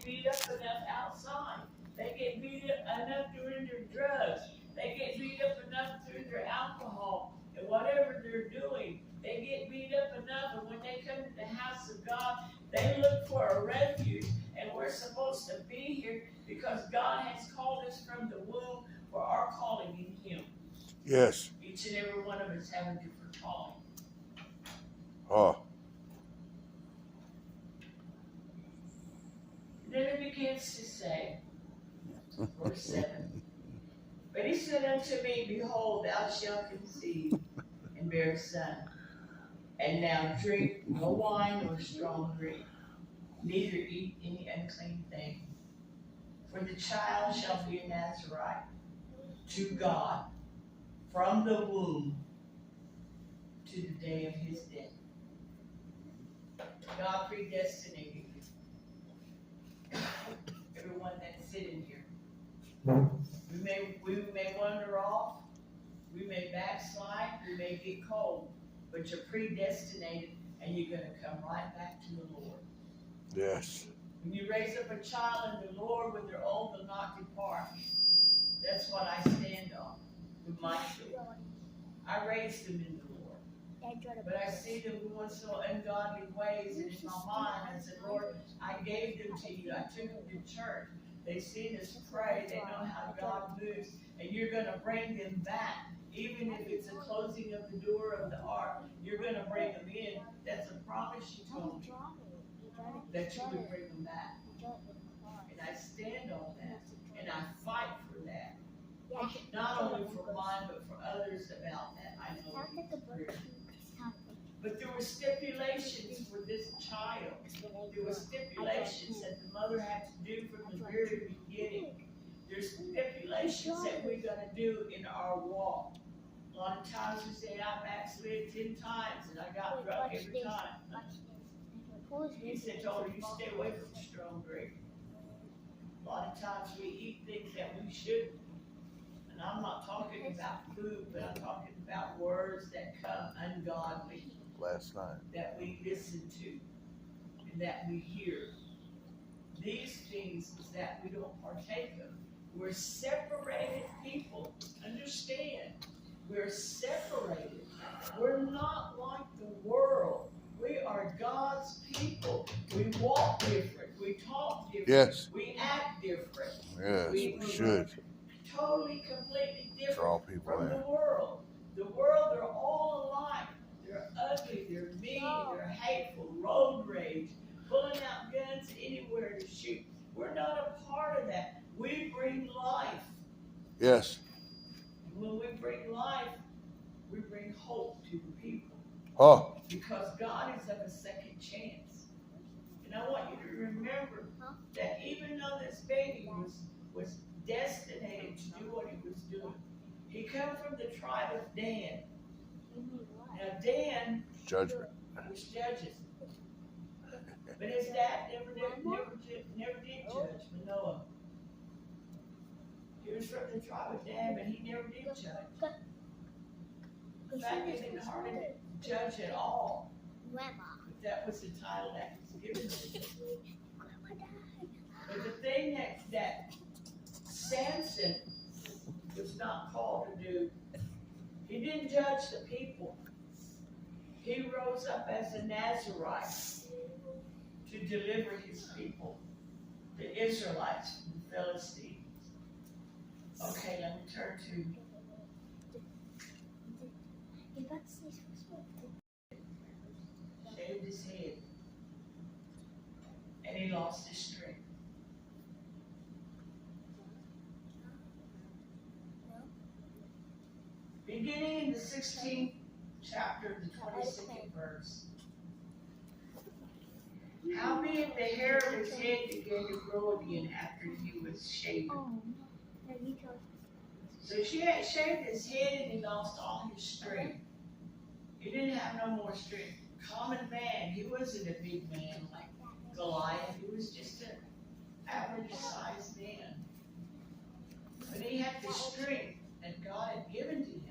get beat up enough outside. They get beat up enough doing their drugs. They get beat up enough through their alcohol and whatever they're doing. They get beat up enough, and when they come to the house of God, they look for a refuge. And we're supposed to be here because God has called us from the womb for our calling in Him. Yes. Each and every one of us have a different calling. Oh. And then it begins to say, verse 7. But he said unto me, Behold, thou shalt conceive and bear a son. And now drink no wine nor strong drink, neither eat any unclean thing. For the child shall be a Nazarite to God from the womb to the day of his death. God predestinated everyone that's sitting here. We may wander off, we may backslide, we may get cold, but you're predestinated and you're going to come right back to the Lord. Yes. When you raise up a child in the Lord, when they're old, they'll not depart. That's what I stand on with my children. I raised them in the Lord. But I see them going so ungodly ways, and in my mind, I said, Lord, I gave them to you. I took them to church. They've seen us pray. They know how God moves, and you're going to bring them back. Even if it's a closing of the door of the ark, you're going to bring them in. That's a promise you told me, that you would bring them back. And I stand on that, and I fight for that. Not only for mine, but for others about that. I know it's but there were stipulations for this child. There were stipulations that the mother had to do from the very beginning. There's stipulations that we're going to do in our walk. A lot of times we say, I backslid 10 times and I got drunk every time. He said, told her, you stay away from strong drink. A lot of times we eat things that we shouldn't. And I'm not talking about food, but I'm talking about words that come ungodly. Last night. That we listen to and that we hear. These things that we don't partake of. We're separated people. Understand. We're separated. We're not like the world. We are God's people. We walk different. We talk different. Yes. We act different. Yes, we should. Totally, completely different Draw people from in. the world. The world, they're all alike. They're ugly, they're mean, they're hateful, road rage, pulling out guns anywhere to shoot. We're not a part of that. We bring life. Yes. When we bring life, we bring hope to the people. Oh. Because God is of a second chance. And I want you to remember that even though this baby was destinated to do what he was doing, he come from the tribe of Dan. Now Dan Judgment. was judges. But his dad never did judge Manoah. He was from the tribe of Dan, but he never did judge. In fact, he didn't hardly judge at all. But that was the title that was given to him. But the thing that Samson was not called to do, he didn't judge the people. He rose up as a Nazarite to deliver his people, the Israelites from the Philistines. Okay, let me turn to shaved his head, and he lost his strength. Beginning in the 16th chapter, the 22nd verse. Howbeit the hair of his head began to grow again after he was shaven. So she had shaved his head and he lost all his strength. He didn't have no more strength. Common man, he wasn't a big man like Goliath. He was just an average sized man. But he had the strength that God had given to him.